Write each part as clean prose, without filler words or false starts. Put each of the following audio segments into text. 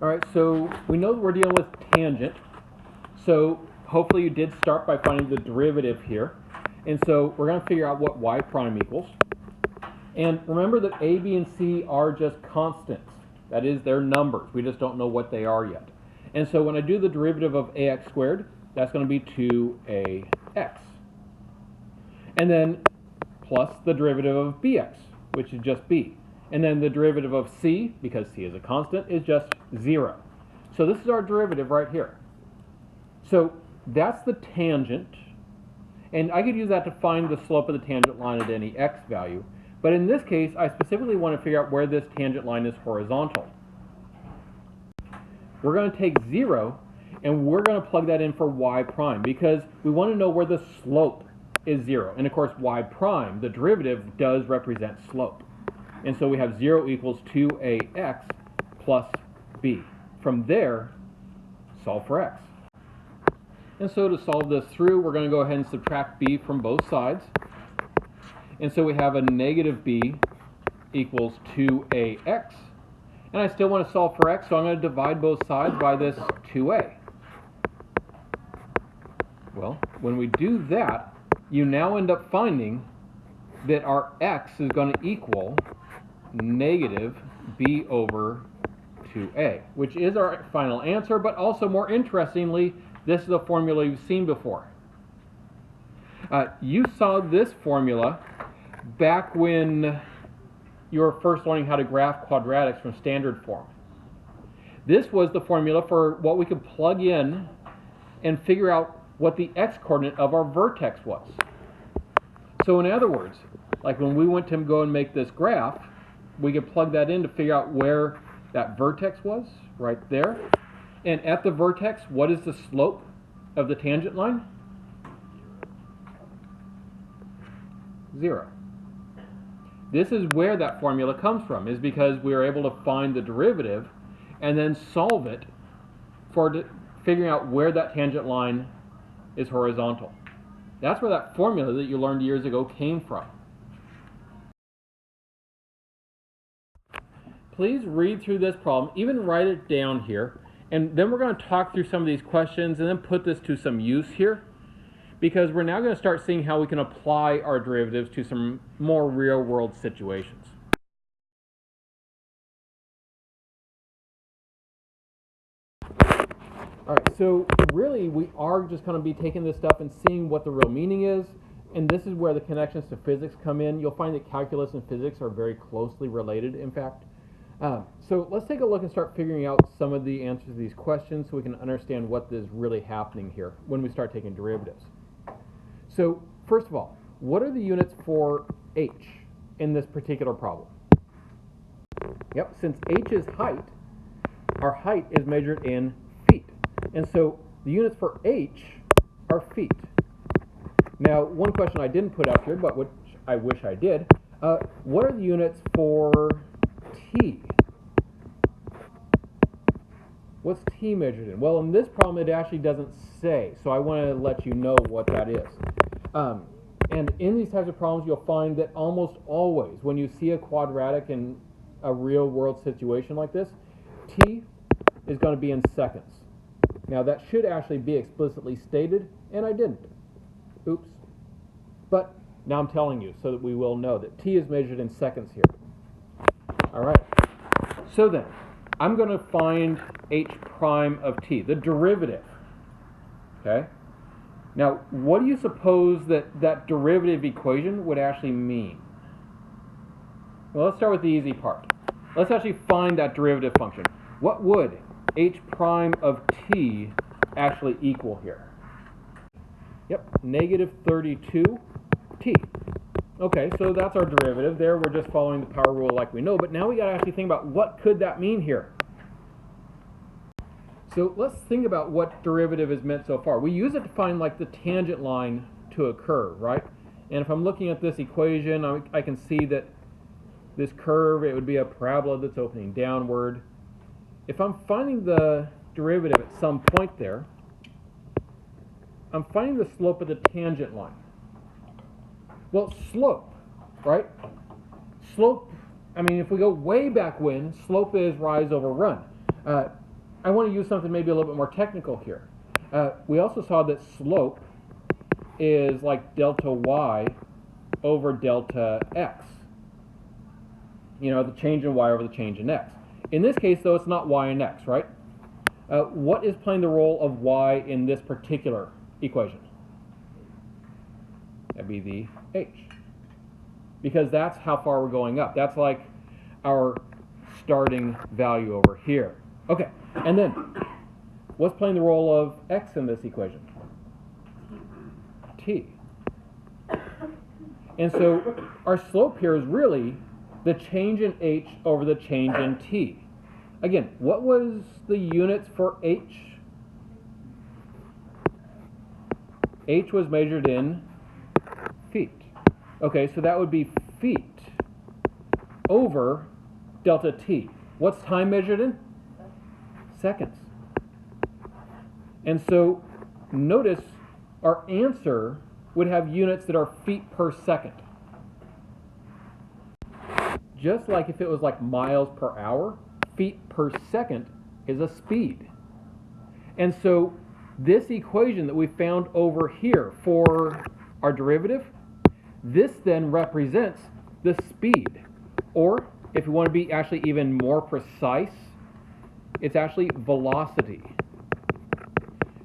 All right, so we know that we're dealing with tangent. So hopefully you did start by finding the derivative here. And so we're going to figure out what y prime equals. And remember that a, b, and c are just constants. That is, they're numbers. We just don't know what they are yet. And so when I do the derivative of ax squared, that's going to be 2ax. And then plus the derivative of bx, which is just b. And then the derivative of c, because c is a constant, is just 0. So this is our derivative right here. So that's the tangent. And I could use that to find the slope of the tangent line at any x value. But in this case, I specifically want to figure out where this tangent line is horizontal. We're going to take 0, and we're going to plug that in for y prime, because we want to know where the slope is 0. And of course, y prime, the derivative, does represent slope. And so we have 0 equals 2ax plus b. From there, solve for x. And so to solve this through, we're going to go ahead and subtract b from both sides. And so we have a negative b equals 2ax. And I still want to solve for x, so I'm going to divide both sides by this 2a. Well, when we do that, you now end up finding that our x is going to equal negative b over 2a, which is our final answer, but also more interestingly, this is a formula you've seen before. You saw this formula back when you were first learning how to graph quadratics from standard form. This was the formula for what we could plug in and figure out what the x-coordinate of our vertex was. So in other words, like when we went to go and make this graph, we could plug that in to figure out where that vertex was, right there. And at the vertex, what is the slope of the tangent line? 0. This is where that formula comes from, is because we are able to find the derivative and then solve it for figuring out where that tangent line is horizontal. That's where that formula that you learned years ago came from. Please read through this problem, even write it down here, and then we're going to talk through some of these questions and then put this to some use here, because we're now going to start seeing how we can apply our derivatives to some more real-world situations. All right, so really we are just going to be taking this stuff and seeing what the real meaning is, and this is where the connections to physics come in. You'll find that calculus and physics are very closely related, in fact. So let's take a look and start figuring out some of the answers to these questions so we can understand what is really happening here when we start taking derivatives. So first of all, what are the units for h in this particular problem? Yep, since h is height, our height is measured in feet. And so the units for h are feet. Now, one question I didn't put up here, but which I wish I did, what are the units for t? What's t measured in? Well, in this problem, it actually doesn't say, so I want to let you know what that is. And in these types of problems, you'll find that almost always, when you see a quadratic in a real-world situation like this, t is going to be in seconds. Now, that should actually be explicitly stated, and I didn't. Oops. But now I'm telling you so that we will know that t is measured in seconds here. All right. So then, I'm going to find h prime of t, the derivative. Okay? Now, what do you suppose that derivative equation would actually mean? Well, let's start with the easy part. Let's actually find that derivative function. What would h prime of t actually equal here? Yep, negative 32t. Okay, so that's our derivative. There, we're just following the power rule like we know, but now we got to actually think about what could that mean here. So let's think about what derivative is meant so far. We use it to find like the tangent line to a curve, right? And if I'm looking at this equation, I can see that this curve, it would be a parabola that's opening downward. If I'm finding the derivative at some point there, I'm finding the slope of the tangent line. Well, slope, right? Slope, I mean, if we go way back when, slope is rise over run. I want to use something maybe a little bit more technical here. We also saw that slope is like delta y over delta x. You know, the change in y over the change in x. In this case, though, it's not y and x, right? What is playing the role of y in this particular equation? That'd be the h. Because that's how far we're going up. That's like our starting value over here. Okay, and then what's playing the role of x in this equation? T. And so our slope here is really the change in h over the change in t. Again, what was the units for h? H was measured in feet. Okay, so that would be feet over delta t. What's time measured in? Seconds. And so notice our answer would have units that are feet per second. Just like if it was like miles per hour, feet per second is a speed. And so this equation that we found over here for our derivative, this then represents the speed. Or if you want to be actually even more precise, it's actually velocity.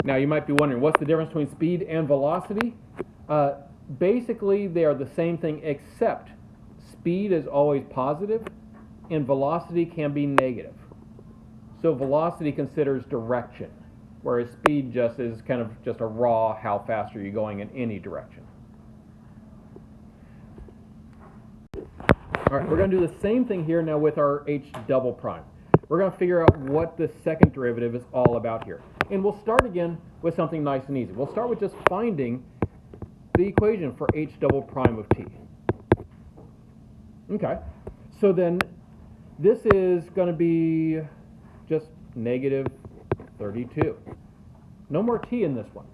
Now you might be wondering, what's the difference between speed and velocity? Basically, they are the same thing, except speed is always positive and velocity can be negative. So velocity considers direction, whereas speed just is kind of just a raw how fast are you going in any direction. All right, we're going to do the same thing here now with our h double prime. We're going to figure out what the second derivative is all about here. And we'll start again with something nice and easy. We'll start with just finding the equation for h double prime of t. Okay, so then this is going to be just negative 32. No more t in this one.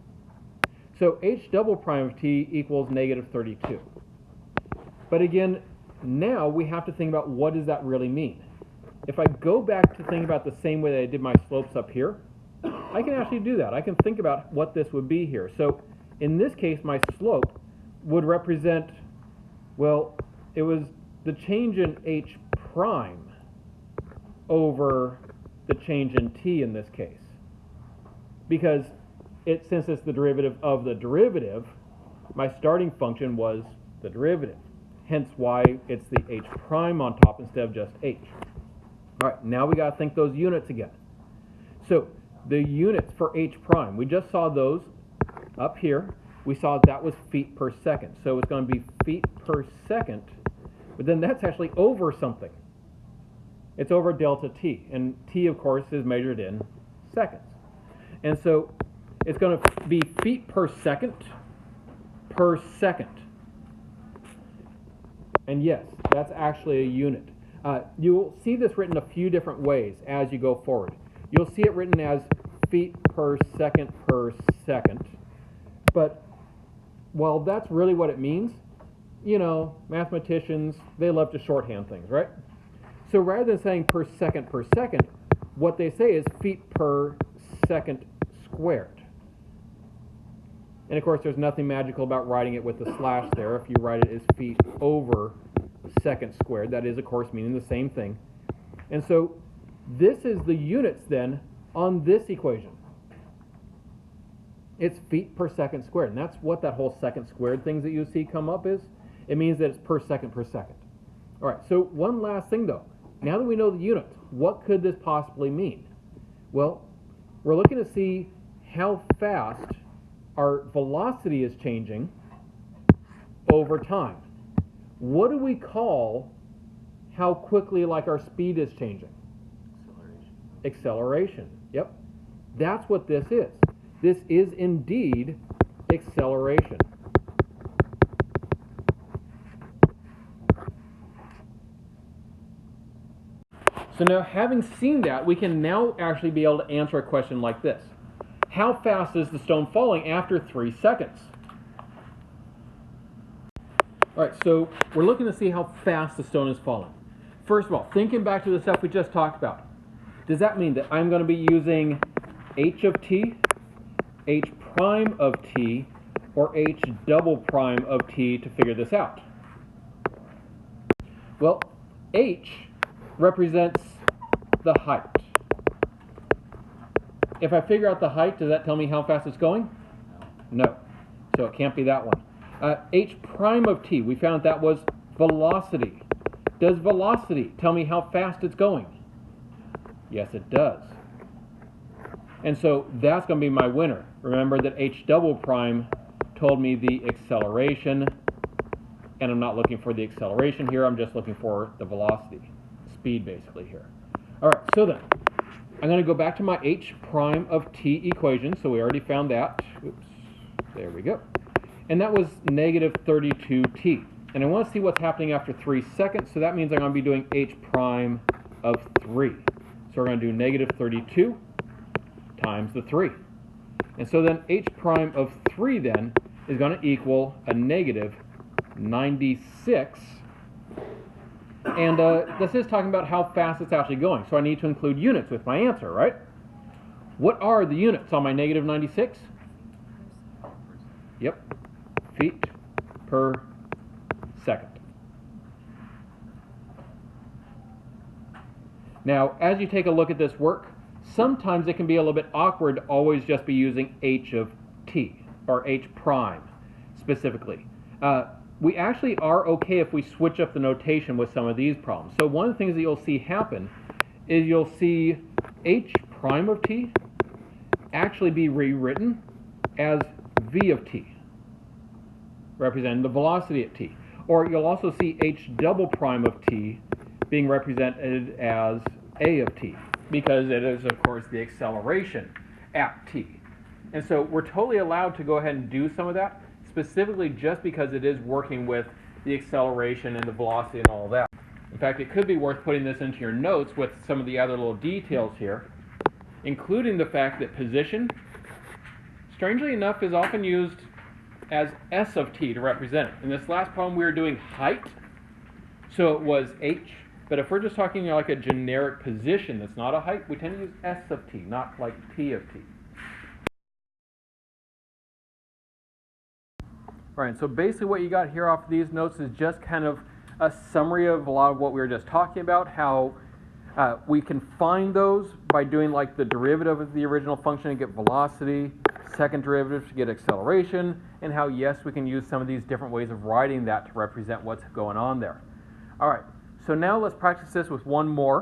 So h double prime of t equals negative 32. But again, now we have to think about what does that really mean. If I go back to think about the same way that I did my slopes up here, I can actually do that. I can think about what this would be here. So in this case, my slope would represent, well, it was the change in h prime over the change in t in this case. Because since it's the derivative of the derivative, my starting function was the derivative. Hence why it's the h prime on top instead of just h. All right, now we got to think those units again. So the units for h prime, we just saw those up here. We saw that was feet per second. So it's going to be feet per second, but then that's actually over something. It's over delta t, and t, of course, is measured in seconds. And so it's going to be feet per second. And yes, that's actually a unit. You will see this written a few different ways as you go forward. You'll see it written as feet per second. But while that's really what it means, you know, mathematicians, they love to shorthand things, right? So rather than saying per second, what they say is feet per second squared. And of course, there's nothing magical about writing it with the slash there. If you write it as feet over second squared, that is, of course, meaning the same thing. And so this is the units then on this equation. It's feet per second squared. And that's what that whole second squared things that you see come up is. It means that it's per second. All right, so one last thing though. Now that we know the units, what could this possibly mean? Well, we're looking to see how fast our velocity is changing over time. What do we call how quickly, like, our speed is changing? Acceleration. Yep. That's what this is. This is indeed acceleration. So now, having seen that, we can now actually be able to answer a question like this. How fast is the stone falling after 3 seconds? All right, so we're looking to see how fast the stone is falling. First of all, thinking back to the stuff we just talked about. does that mean that I'm going to be using h of t, h prime of t, or h double prime of t to figure this out? Well, h represents the height. If I figure out the height, does that tell me how fast it's going? No. So it can't be that one. H prime of t, we found that was velocity. Does velocity tell me how fast it's going? Yes, it does. And so that's going to be my winner. Remember that h double prime told me the acceleration, and I'm not looking for the acceleration here, I'm just looking for the velocity, speed basically here. All right, so then, I'm going to go back to my h prime of t equation, so we already found that. Oops, there we go. And that was negative 32t. And I want to see what's happening after 3 seconds, so that means I'm going to be doing h prime of 3. So we're going to do negative 32 times the 3. And so then h prime of 3 then is going to equal a negative 96. And this is talking about how fast it's actually going. So I need to include units with my answer, right? What are the units on my negative 96? Yep, feet per second. Now, as you take a look at this work, sometimes it can be a little bit awkward to always just be using h of t, or h prime specifically. We actually are okay if we switch up the notation with some of these problems. So one of the things that you'll see happen is you'll see h prime of t actually be rewritten as v of t, representing the velocity at t. Or you'll also see h double prime of t being represented as a of t, because it is, of course, the acceleration at t. And so we're totally allowed to go ahead and do some of that, specifically just because it is working with the acceleration and the velocity and all that. In fact, it could be worth putting this into your notes with some of the other little details here, including the fact that position, strangely enough, is often used as s of t to represent it. In this last problem, we were doing height, so it was h. But if we're just talking like a generic position that's not a height, we tend to use s of t, not like p of t. All right, so basically what you got here off of these notes is just kind of a summary of a lot of what we were just talking about, how we can find those by doing like the derivative of the original function to get velocity, second derivative to get acceleration, and how, yes, we can use some of these different ways of writing that to represent what's going on there. All right, so now let's practice this with one more.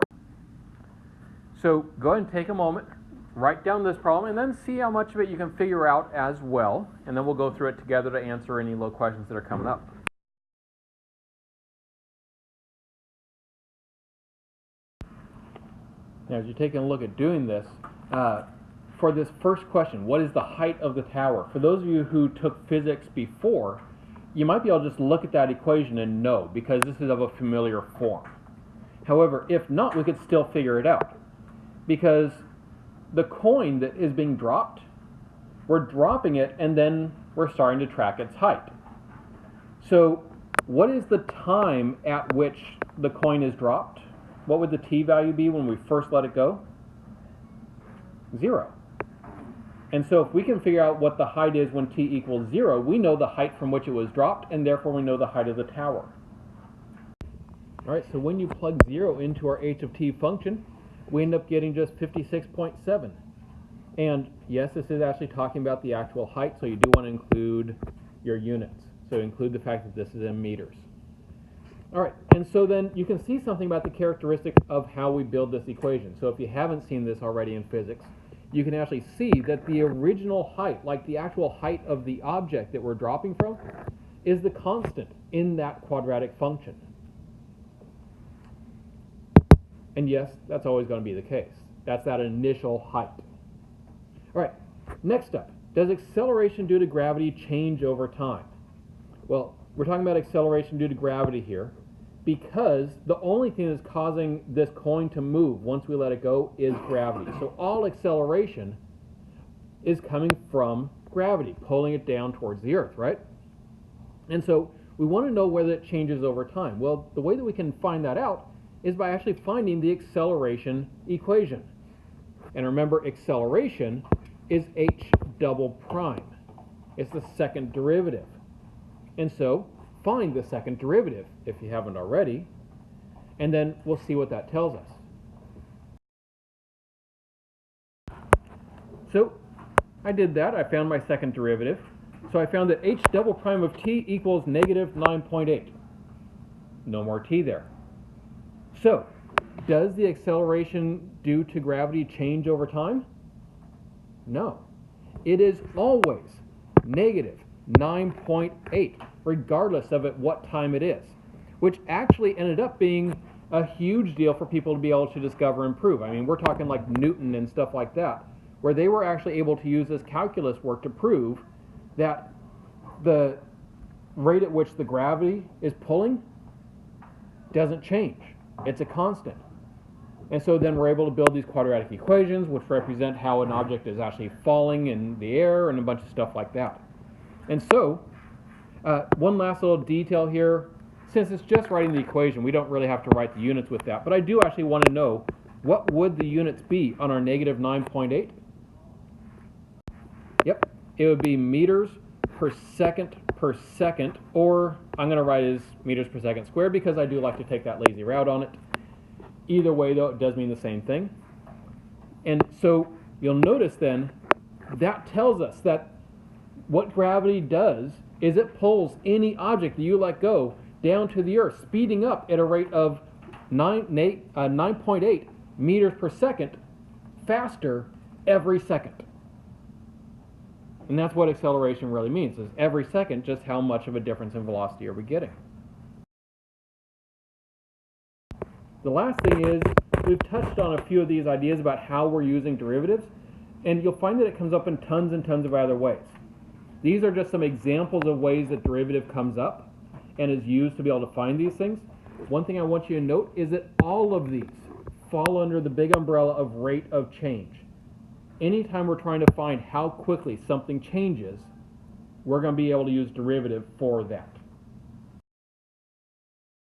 So go ahead and take a moment, write down this problem, and then see how much of it you can figure out as well, and then we'll go through it together to answer any little questions that are coming up. Now, as you're taking a look at doing this, for this first question, what is the height of the tower? For those of you who took physics before, you might be able to just look at that equation and know, because this is of a familiar form. However, if not, we could still figure it out, because the coin that is being dropped, we're dropping it and then we're starting to track its height. So what is the time at which the coin is dropped? What would the t value be when we first let it go? 0. And so if we can figure out what the height is when t equals 0, we know the height from which it was dropped, and therefore we know the height of the tower. All right, so when you plug 0 into our h of t function, we end up getting just 56.7. And yes, this is actually talking about the actual height, so you do want to include your units. So include the fact that this is in meters. All right, and so then you can see something about the characteristics of how we build this equation. So if you haven't seen this already in physics, you can actually see that the original height, like the actual height of the object that we're dropping from, is the constant in that quadratic function. And yes, that's always going to be the case. That's that initial height. All right, next up, does acceleration due to gravity change over time? Well, we're talking about acceleration due to gravity here because the only thing that's causing this coin to move once we let it go is gravity. So all acceleration is coming from gravity, pulling it down towards the earth, right? And so we want to know whether it changes over time. Well, the way that we can find that out is by actually finding the acceleration equation. And remember, acceleration is h double prime. It's the second derivative. And so find the second derivative if you haven't already, and then we'll see what that tells us. So I did that. I found my second derivative. So I found that h double prime of t equals negative 9.8. No more t there. So does the acceleration due to gravity change over time? No. It is always negative 9.8, regardless of at what time it is, which actually ended up being a huge deal for people to be able to discover and prove. I mean, we're talking like Newton and stuff like that, where they were actually able to use this calculus work to prove that the rate at which the gravity is pulling doesn't change. It's a constant. And so then we're able to build these quadratic equations, which represent how an object is actually falling in the air and a bunch of stuff like that. And so, one last little detail here. Since it's just writing the equation, we don't really have to write the units with that. But I do actually want to know, what would the units be on our negative 9.8? Yep, it would be meters per second, or I'm going to write it as meters per second squared because I do like to take that lazy route on it. Either way, though, it does mean the same thing. And so you'll notice then that tells us that what gravity does is it pulls any object that you let go down to the earth, speeding up at a rate of 9.8 meters per second faster every second. And that's what acceleration really means, is every second, just how much of a difference in velocity are we getting. The last thing is, we've touched on a few of these ideas about how we're using derivatives, and you'll find that it comes up in tons and tons of other ways. These are just some examples of ways that derivative comes up and is used to be able to find these things. One thing I want you to note is that all of these fall under the big umbrella of rate of change. Anytime we're trying to find how quickly something changes, we're going to be able to use derivative for that.